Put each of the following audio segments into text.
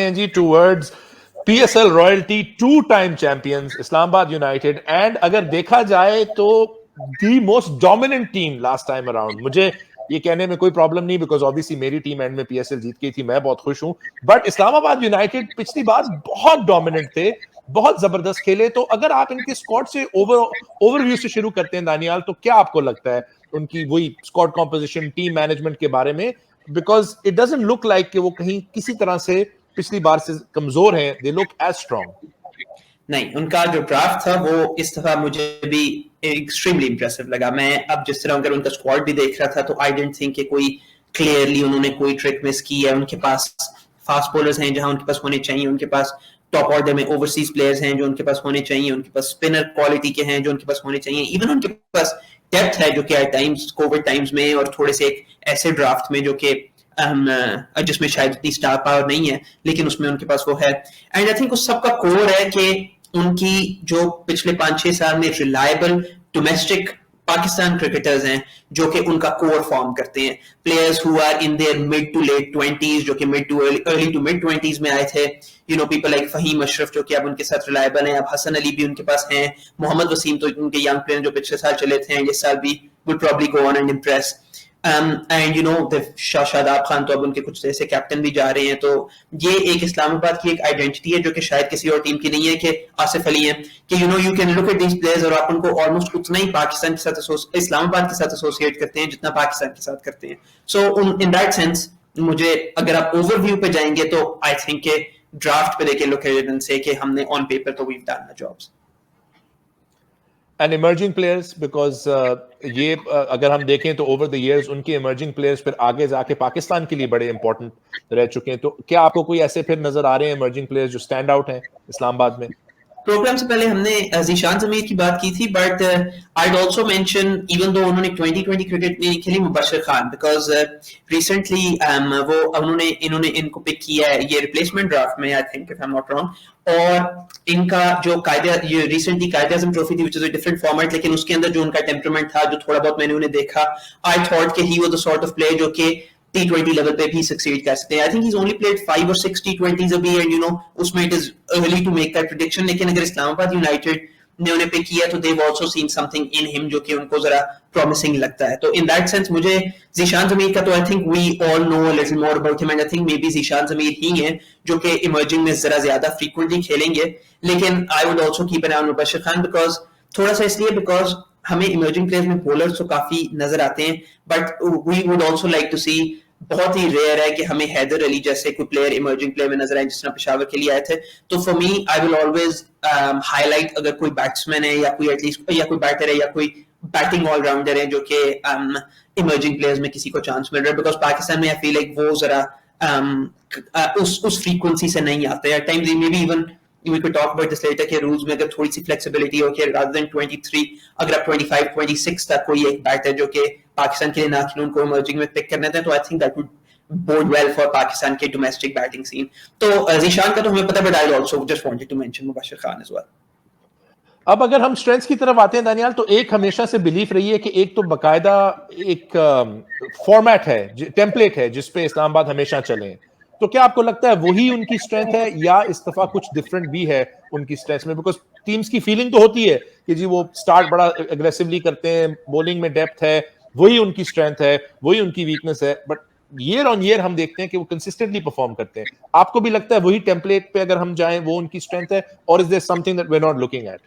हैं जी towards PSL royalty 2 time champions Islamabad United, and अगर देखा जाए तो the most dominant team last time around. मुझे ये कहने में कोई प्रॉब्लम नहीं बिकॉज ऑब्वियसली मेरी टीम एंड में PSL जीत गई थी, मैं बहुत खुश हूं. बट इस्लामाबाद यूनाइटेड पिछली बार बहुत डोमिनेंट थे, बहुत जबरदस्त खेले. तो अगर आप इनके स्क्वाड से ओवरव्यू से शुरू करते हैं दानियाल, तो क्या आपको लगता है उनकी वही स्क्वाड कॉम्पोजिशन, टीम मैनेजमेंट के बारे में? Because it doesn't look like कि वो कहीं किसी तरह से पिछली बार से कमजोर हैं. They look as strong. नहीं, उनका जो ड्राफ्ट था वो इस दफा मुझे भी एक्सट्रीमली इंप्रेसिव लगा. मैं अब जिस तरह अगर उनका स्क्वाड भी देख रहा था तो आई डिडंट थिंक कि कोई क्लियरली उन्होंने कोई ट्रिक मिस की है. उनके पास फास्ट बॉलर्स हैं जहां उनके पास होने चाहिए, उनके पास टॉप ऑर्डर में ओवरसीज प्लेयर्स हैं जो उनके पास होने चाहिए, उनके पास स्पिनर क्वालिटी के हैं जो उनके पास होने चाहिए, इवन उनके पास डेप्थ है जो कि एट टाइम्स कोविड टाइम्स में और थोड़े से एक ऐसे ड्राफ्ट में जो कि जिसमें शायद इतनी स्टार पावर नहीं है लेकिन उसमें उनके पास वो है. एंड आई थिंक उस सबका कोर है कि उनकी जो पिछले 5-6 साल में रिलायबल डोमेस्टिक पाकिस्तान क्रिकेटर्स हैं जो कि उनका कोर फॉर्म करते हैं, players who are in their mid to late 20s जो कि mid to early to mid 20s में आए थे. You know people like Faheem Ashraf जो कि अब उनके साथ रिलायबल हैं, अब हसन अली भी उनके पास हैं, मोहम्मद वसीम तो उनके यंग प्लेयर जो पिछले साल चले थे इस साल भी will probably go on and impress. And you no Shadab Khan तो अब उनके कुछ ऐसे कैप्टन भी जा रहे हैं. तो ये एक इस्लामाबाद की एक आइडेंटिटी है जो कि शायद किसी और टीम की नहीं है कि आसिफ अली है कि you know you can look at these players और आप उनको ऑलमोस्ट उतना ही पाकिस्तान के साथ इस्लामाबाद के साथ एसोसिएट करते हैं जितना पाकिस्तान के साथ करते हैं. सो इन दैट सेंस मुझे अगर आप ओवरव्यू पे जाएंगे तो आई थिंक के ड्राफ्ट पे देखे लुक एट एंड से कि हमने ऑन पेपर तो we have done the jobs. And emerging players because ये अगर हम देखें तो ओवर द इयर्स उनके इमर्जिंग प्लेयर्स फिर आगे जाके पाकिस्तान के लिए बड़े इंपॉर्टेंट रह चुके हैं. तो क्या आपको कोई ऐसे फिर नजर आ रहे हैं इमर्जिंग प्लेयर्स जो स्टैंड आउट हैं इस्लामाबाद में? प्रोग्राम से पहले हमने ज़ीशान ज़मीर की बात की थी, but I'd also mention even though उन्होंने 2020 क्रिकेट नहीं खेली, मुबशर खान बिकॉज रिसेंटली वो इन्होंने इनको पिक किया है ये रिप्लेसमेंट ड्राफ्ट में, I think if I am not wrong. और इनका जो ये रिसेंटली कायदे आज़म ट्रॉफी थी which is a different format, लेकिन उसके अंदर जो उनका टेम्परामेंट था जो थोड़ा बहुत मैंने उन्हें देखा, आई थॉट कि he was the sort of player जो कि T20 लेवल पे भी सक्सीड कर सकते हैं. I think he's only played 5 or 6 T20s अभी, एंड यू नो उसमें it is early to make that prediction. लेकिन अगर इस्लामाबाद यूनाइटेड ने उन्हें पिक किया तो they've also seen something in him जो कि उनको जरा प्रॉमिसिंग लगता है. तो इन दैट सेंस मुझे ज़ीशान ज़मीर का तो I think we all know a little more about him, and I think maybe Zeeshan Zameer ही है जो कि इमर्जिंग में जरा ज्यादा फ्रीक्वेंटली खेलेंगे. लेकिन I would also keep an eye on Mubashir Khan because थोड़ा सा इसलिए बिकॉज हमें इमर्जिंग प्लेयर्स में बॉलर्स तो काफी नजर आते हैं, but we would also like to see, बहुत ही रेयर है कि हमें हैदर अली जैसे कोई प्लेयर इमर्जिंग प्लेयर में नजर आए जिस तरह पेशावर के लिए आए थे. तो for me I will always highlight अगर कोई बैट्समैन है या कोई एटलीस्ट या कोई बैटर है या कोई बैटिंग ऑलराउंडर है जो कि इमर्जिंग प्लेयर्स में किसी को चांस मिल रहा है, बिकॉज पाकिस्तान में आई फील लाइक वो जरा उस फ्रीक्वेंसी से नहीं आते हैं. Times may be even we could talk about this later कि रूल्स में अगर थोड़ी सी फ्लेक्सिबिलिटी हो कि rather than 23 अगर आप 25-26 तक कोई एक बैटर जो कि पाकिस्तान के लिए ना खेले उनको इमर्जिंग में पिक करने थे, तो I think that would bode well for Pakistan के डोमेस्टिक बैटिंग सीन. तो ज़ीशान का तो हमें पता, but I also just wanted to mention Mubashir Khan as well. अब अगर हम स्ट्रेंथ्स की तरफ आते हैं दानियाल, तो एक हमेशा से बिलीफ रही है कि एक तो बकायदा एक फॉर्मेट है, टेम्पलेट है जिस पे इस्लामाबाद हमेशा चले. तो क्या आपको लगता है वही उनकी स्ट्रेंथ है या इस दफा कुछ डिफरेंट भी है उनकी स्ट्रेंथ में? बिकॉज टीम्स की फीलिंग तो होती है कि जी वो स्टार्ट बड़ा एग्रेसिवली करते हैं, बॉलिंग में डेप्थ है, वही उनकी स्ट्रेंथ है, वही उनकी वीकनेस है, बट ईयर ऑन ईयर हम देखते हैं कि वो कंसिस्टेंटली परफॉर्म करते हैं. आपको भी लगता है वही टेम्पलेट पे अगर हम जाएं वो उनकी स्ट्रेंथ है, और is there something that we are not looking at?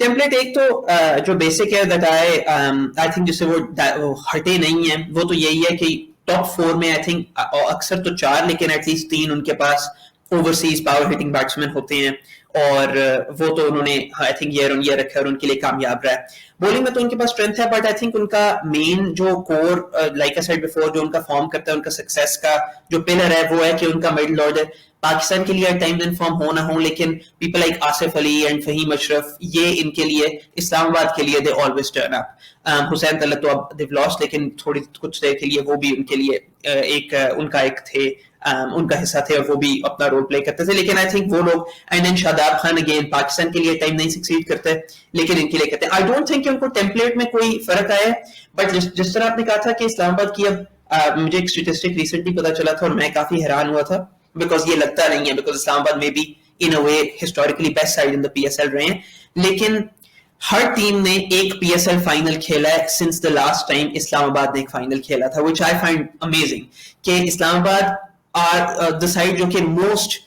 Template एक तो जो बेसिक है दैट आई थिंक जिससे वो हटे नहीं है वो तो यही है कि टॉप 4 में आई थिंक अक्सर तो 4 लेकिन एटलीस्ट 3 उनके पास ओवरसीज पावर हिटिंग बैट्समैन होते हैं, और वो तो उन्होंने I think year on year रखा है और उनके लिए कामयाब रहा है. बॉलिंग में तो उनके पास स्ट्रेंथ है, बट आई थिंक उनका मेन जो core like I said before जो उनका फॉर्म करता है, उनका सक्सेस का जो पिलर है वो है कि उनका मिडिल ऑर्डर पाकिस्तान के लिए टाइम इन फॉर्म हो ना हो, लेकिन people like Asif Ali and Faheem Ashraf ये इनके लिए इस्लामाबाद के लिए they always turn up. Hussain Talat तो अब they've lost, लेकिन थोड़ी कुछ देर के लिए वो भी उनके लिए एक उनका एक थे उनका हिस्सा थे और वो भी अपना रोल प्ले करते थे. लेकिन आई थिंक वो लोग and then Shadab Khan again Pakistan के लिए टाइम नहीं सक्सीड करते लेकिन इनके लिए करते हैं. आई डोंट थिंक उनको टेम्पलेट में कोई फर्क आया है, बट जिस तरह आपने कहा था कि इस्लामाबाद की अब मुझे एक स्टैटिस्टिक रिसेंटली पता चला था और मैं काफी हैरान हुआ था बिकॉज ये लगता नहीं है, बिकॉज इस्लामाबाद में भी in a way historically best side in the PSL रहे हैं, लेकिन हर टीम ने एक PSL फाइनल खेला है since the last time Islamabad ने एक फाइनल खेला था, व्हिच आई फाइंड अमेजिंग कि इस्लामाबाद आर द साइड जो कि मोस्ट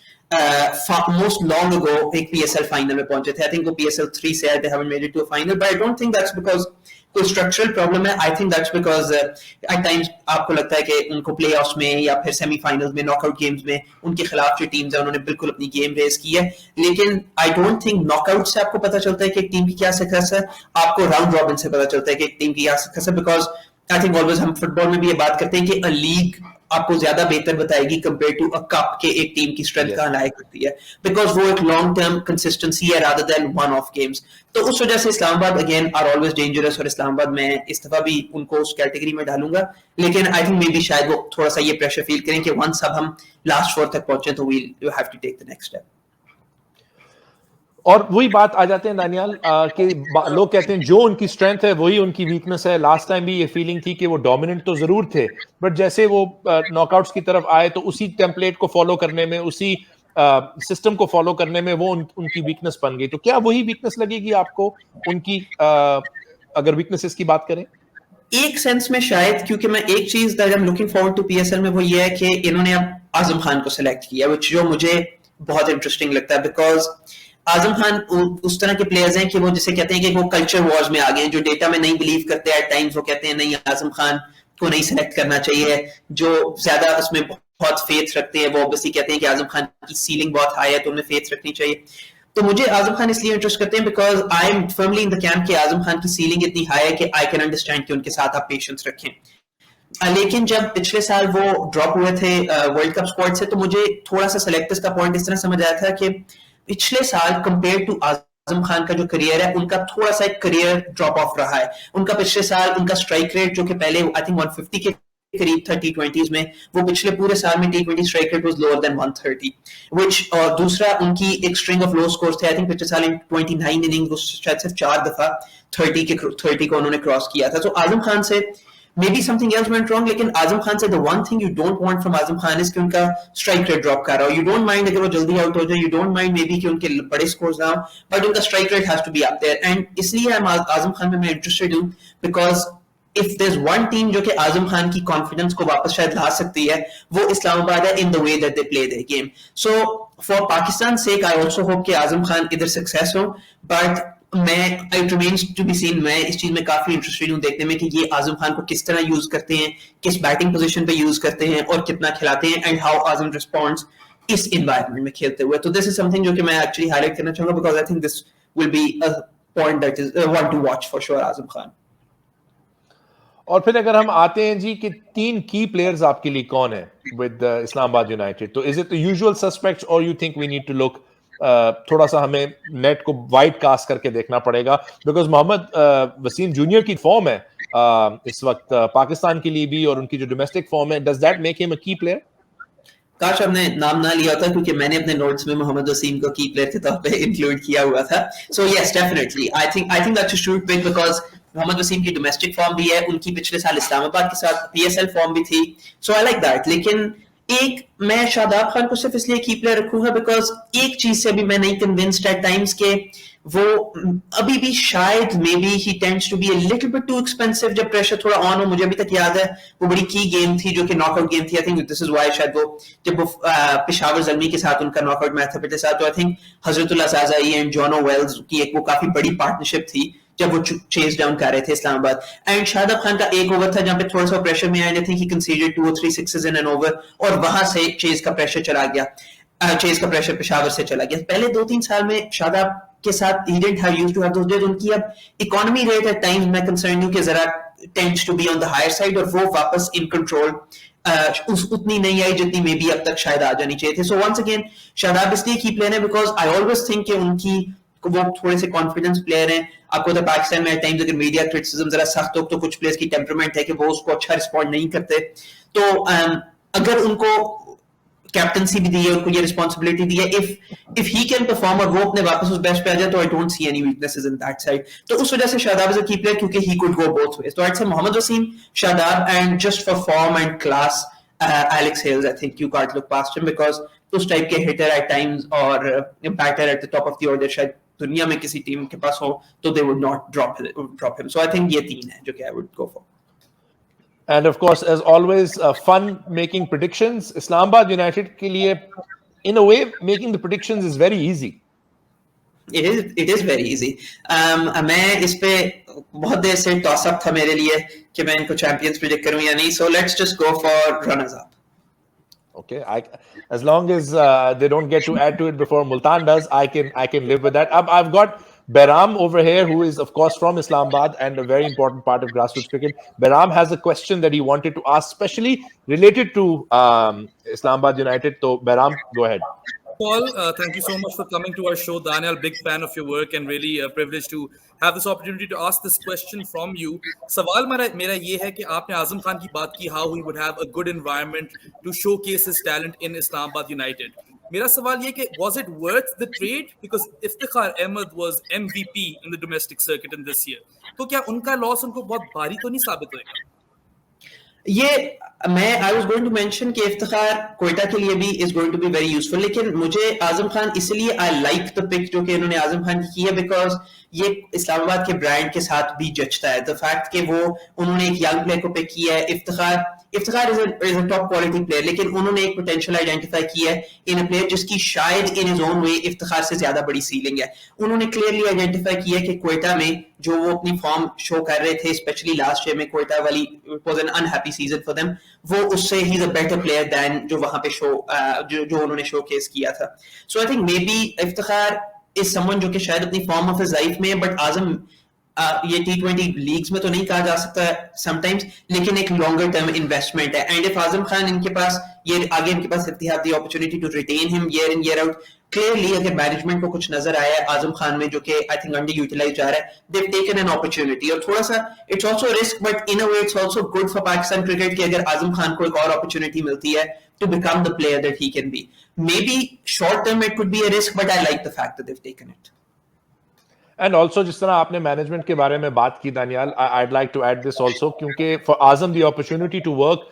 long ago एक PSL फाइनल में पहुंचे थे. आई थिंक वो PSL 3 से आए, they haven't made it to a final, but I don't think that's because कोई स्ट्रक्चरल प्रॉब्लम है. आई think that's because at times आपको लगता है कि उनको प्लेऑफ्स में या फिर सेमीफाइनल्स में, नॉकआउट गेम्स में उनके खिलाफ जो टीम्स है उन्होंने बिल्कुल अपनी गेम रेस की है, लेकिन आई डोंट थिंक नॉकआउट से आपको पता चलता है कि एक टीम की क्या सक्सेस है, आपको राउंड रॉबिन से पता चलता है कि एक टीम की क्या सक्सेस है. बिकॉज आई थिंक ऑलवेज हम फुटबॉल में भी ये बात करते हैं कि अ लीग आपको ज्यादा बेहतर बताएगी कंपेयर टू अ कप के एक टीम की स्ट्रेंथ कहां लाया करती है, बिकॉज वो एक लॉन्ग टर्म कंसिस्टेंसी है rather than one of games. तो उस वजह से Islamabad again are always dangerous, और इस्लामाबाद में इस दफा भी उनको उस कैटेगरी में डालूंगा, लेकिन आई थिंक मे बी शायद वो थोड़ा सा ये प्रेशर फील करें कि वंस अब हम लास्ट 4 तक पहुंचे तो we have to take the next step. और वही बात आ जाते हैं दानियाल कि लोग कहते हैं जो उनकी स्ट्रेंथ है वही उनकी वीकनेस है. लास्ट टाइम भी ये फीलिंग थी कि वो डोमिनेंट तो जरूर थे, बट जैसे वो नॉकआउट्स की तरफ आए तो उसी टेम्पलेट को फॉलो करने में, उसी सिस्टम को फॉलो करने में वो उनकी वीकनेस बन गई. तो क्या वही वीकनेस लगेगी आपको उनकी, अगर वीकनेसेस की बात करें? एक सेंस में शायद, क्योंकि मैं एक चीज that I am looking forward to PSL में वो ये है कि इन्होंने अब आजम खान को सिलेक्ट किया, which जो मुझे बहुत इंटरेस्टिंग लगता है, बिकॉज आजम खान उस तरह के प्लेयर्स हैं कि वो जिसे कहते हैं कि वो कल्चर वॉर्स में आ गए हैं, जो डेटा में नहीं बिलीव करते एट टाइम्स वो कहते हैं नहीं आजम खान को नहीं सिलेक्ट करना चाहिए, जो ज्यादा उसमें बहुत फेथ रखते हैं वो ऑब्वियसली कहते हैं कि आजम खान की सीलिंग बहुत हाई है तो उन्हें फेथ रखनी चाहिए. तो मुझे आजम खान इसलिए इंटरेस्ट करते हैं because I am firmly in the camp कि आजम खान की सीलिंग इतनी हाई है कि आई कैन अंडरस्टैंड कि उनके साथ आप पेशेंस रखें. लेकिन जब पिछले साल वो ड्रॉप हुए थे वर्ल्ड कप स्क्वाड से, तो मुझे थोड़ा सा सेलेक्टर्स का पॉइंट इस तरह समझ आया था कि पिछले साल कंपेयर टू आजम खान का जो करियर है उनका थोड़ा सा एक करियर ड्रॉप ऑफ रहा है. उनका पिछले साल उनका स्ट्राइक रेट जो कि पहले आई थिंक 150 के करीब था T20s में, वो पिछले पूरे साल में T20 strike rate was lower than 130, which, और दूसरा उनकी एक स्ट्रिंग ऑफ लो स्कोर्स थे. आई थिंक पिछले साल इन 29 इनिंग्स वो शायद सिर्फ 4 दफा 30 को उन्होंने क्रॉस किया था. तो आजम खान से maybe something else went wrong, लेकिन आजम खान से the one thing you don't want from Azam Khan is कि उनका strike rate drop कर रहा हो. You don't mind अगर वो जल्दी आउट हो जाए, you don't mind maybe कि उनके बड़े scores ना हो, but उनका strike rate has to be up there. And इसलिए I'm आजम खान में मैं interested हूँ, because if there's one team जो कि आजम खान की confidence को वापस शायद ला सकती है, वो इस्लामाबाद है in the way that they play their game. So for Pakistan's sake, I also hope कि आजम खान इधर success हो, but it remains to be seen. मैं इस चीज में काफी इंटरेस्टेड हूं देखने में कि ये आजम खान को किस तरह यूज करते हैं, किस बैटिंग पोजीशन पे यूज करते हैं और कितना खिलाते हैं, एंड हाउ आजम रिस्पॉन्ड्स इस एनवायरनमेंट में खेलते हुए. तो दिस इज समथिंग जो कि मैं एक्चुअली हाईलाइट करना चाहूंगा, because I think this will be a point that is one to watch for sure Azam Khan. और फिर अगर हम आते हैं जी कि 3 की प्लेयर्स आपके लिए कौन है विद इस्लामाबाद यूनाइटेड, तो is it the usual suspects और you think we need to look, थोड़ा सा हमें नेट को वाइड कास्ट करके देखना पड़ेगा, बिकॉज मोहम्मद वसीम जूनियर की फॉर्म है इस वक्त पाकिस्तान के लिए भी, और उनकी जो डोमेस्टिक फॉर्म है, does that make him a key player? काश हमने नाम ना लिया था, क्योंकि मैंने अपने नोट्स में मोहम्मद वसीम को की प्लेयर के तौर पे इंक्लूड किया हुआ था. So yes definitely I think that's a shoot pick, because Mohammad Wasim की डोमेस्टिक फॉर्म भी है, उनकी पिछले साल इस्लामाबाद के साथ PSL फॉर्म भी थी, सो आई लाइक दैट. लेकिन एक मैं शादाब खान को सिर्फ इसलिए की प्लेयर रखूंगा बिकॉज एक चीज से अभी मैं नहीं कन्विंस्ड एट टाइम्स के वो अभी भी शायद maybe he tends to be a little bit too expensive जब प्रेशर थोड़ा ऑन हो. मुझे अभी तक याद है वो बड़ी की गेम थी जो कि नॉकआउट गेम थी. आई थिंक दिस इज व्हाई शायद वो जब वो पेशावर जल्मी के साथ उनका नॉकआउट मैच था पिछले साल, तो I think Hazratullah Zazai and Jono Wells की एक वो काफी बड़ी पार्टनरशिप थी जब वो चेज डाउन कर रहे थे इस्लामाबाद. एंड शादाब खान का एक ओवर था जहां पे थोड़ा सा प्रेशर में आया, I think he considered 2 or 3 sixes in an over, और वहां से चेज का प्रेशर चला गया, चेज का प्रेशर पेशावर से चला गया. पहले 2-3 साल में शादाब के साथ he didn't have used to have those days. उनकी अब इकोनॉमी रेट एट टाइम्स मैं कंसर्न हूं कि जरा tends to be on the higher side, और वो वापस इन कंट्रोल उतनी नहीं आई जितनी मे बी अब तक शायद आ जानी चाहिए थी. सो वंस अगेन शादाब इसलिए की प्लेयर है बिकॉज आई ऑलवेज थिंक कि उनकी वो थोड़े से कॉन्फिडेंस प्लेयर हैं. आपको तो पाकिस्तान में टाइम्स अगर मीडिया क्रिटिसिज्म जरा सख्त हो तो कुछ प्लेयर्स की टेम्परामेंट है कि वो उसको अच्छा रिस्पॉन्ड नहीं करते. तो अगर उनको कैप्टनसी भी दी है, उनको ये रिस्पॉन्सिबिलिटी दी है, इफ ही कैन परफॉर्म और वो अपने वापस उस बेस्ट पे आ जाए, तो I don't see any weaknesses in that side. तो उस वजह से Shadab is a key player क्योंकि he could go both ways. तो I say Mohammad Wasim, Shadab, and just for form and class Alex Hales, I think you can't look past him because उस type के hitter at times और batter at the top of the order शायद दुनिया में किसी team के पास हो तो they would not drop him. So I think ये तीन है जो कि I would go for. And of course, as always, fun making predictions. Islamabad United के लिए, in a way, making the predictions is very easy. It is very easy. मैं इस पे बहुत देर से टॉस अप था मेरे लिए कि मैं इनको चैंपियंस प्रेडिक्ट करूं या नहीं. So let's just go for runners up. Okay, as long as they don't get to add to it before Multan does, I can live with that. I've got Behram over here, who is of course from Islamabad and a very important part of grassroots cricket. Behram has a question that he wanted to ask, especially related to Islamabad United. So Behram, go ahead. Paul, thank you so much for coming to our show. Daniel, big fan of your work and really privileged to have this opportunity to ask this question from you. सवाल मेरा ये है कि आपने आजम खान की बात की, how he would have a good environment to showcase his talent in Islamabad United. मेरा सवाल ये कि was it worth the trade? Because Iftikhar Ahmed was MVP in the domestic circuit in this year. तो क्या उनका loss उनको बहुत भारी तो नहीं साबित होएगा? ये मैं I was going to mention कि इफ्तिखार कोयटा के लिए भी is going to be very useful, लेकिन मुझे आजम खान इसलिए आई लाइक द पिक जो कि इन्होंने आजम खान की है बिकॉज ये इस्लामाबाद के ब्रांड के साथ भी जचता है. द फैक्ट कि वो उन्होंने एक यंग प्लेयर को पिक किया है. Iftikhar is a top quality player, लेकिन उन्होंने एक पोटेंशियल आइडेंटिफाई किया है इन अ प्लेयर जिसकी शायद in his own way Iftikhar से ज्यादा बड़ी सीलिंग है. उन्होंने क्लियरली आइडेंटिफाई किया कि कोयटा में जो वो अपनी फॉर्म शो कर रहे थे, स्पेशली लास्ट ईयर में कोयटा वाली was an unhappy season for them, वो उससे ही is a better player than जो वहां पे जो उन्होंने शोकेस किया था. So I think maybe Iftikhar is someone जो कि शायद अपनी फॉर्म ऑफ हिज लाइफ में, बट आजम ये T20 लीग्स में तो नहीं कहा जा सकता समटाइम्स, लेकिन एक लॉन्गर टर्म इन्वेस्टमेंट है. एंड इफ आजम खान इनके पास ये आगे इनके पास if they have the opportunity to retain him year in year out, clearly अगर मैनेजमेंट को कुछ नजर आया है आजम खान में जो कि आई थिंक अंडर यूटिलाइज जा रहा है, they have taken an opportunity. और थोड़ा सा it's also risk, but in a way it's also good for Pakistan cricket कि अगर आजम खान को एक और अपॉर्चुनिटी मिलती है to become the player that he can be. Maybe short term it could be a risk, but I like the fact that they've taken it. And also, जिस तरह आपने मैनेजमेंट के बारे में बात की Daniyal, I'd like to add this also, क्योंकि for Azam the opportunity to work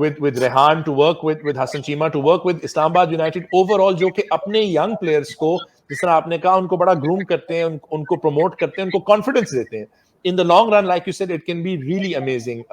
with Rehan, to work with Hassan Cheema, to work with Islamabad United overall, जो कि अपने young players को जिस तरह आपने कहा उनको बड़ा groom करते हैं, उनको promote करते हैं, उनको confidence देते हैं. In the long run, like you said, it can be really amazing.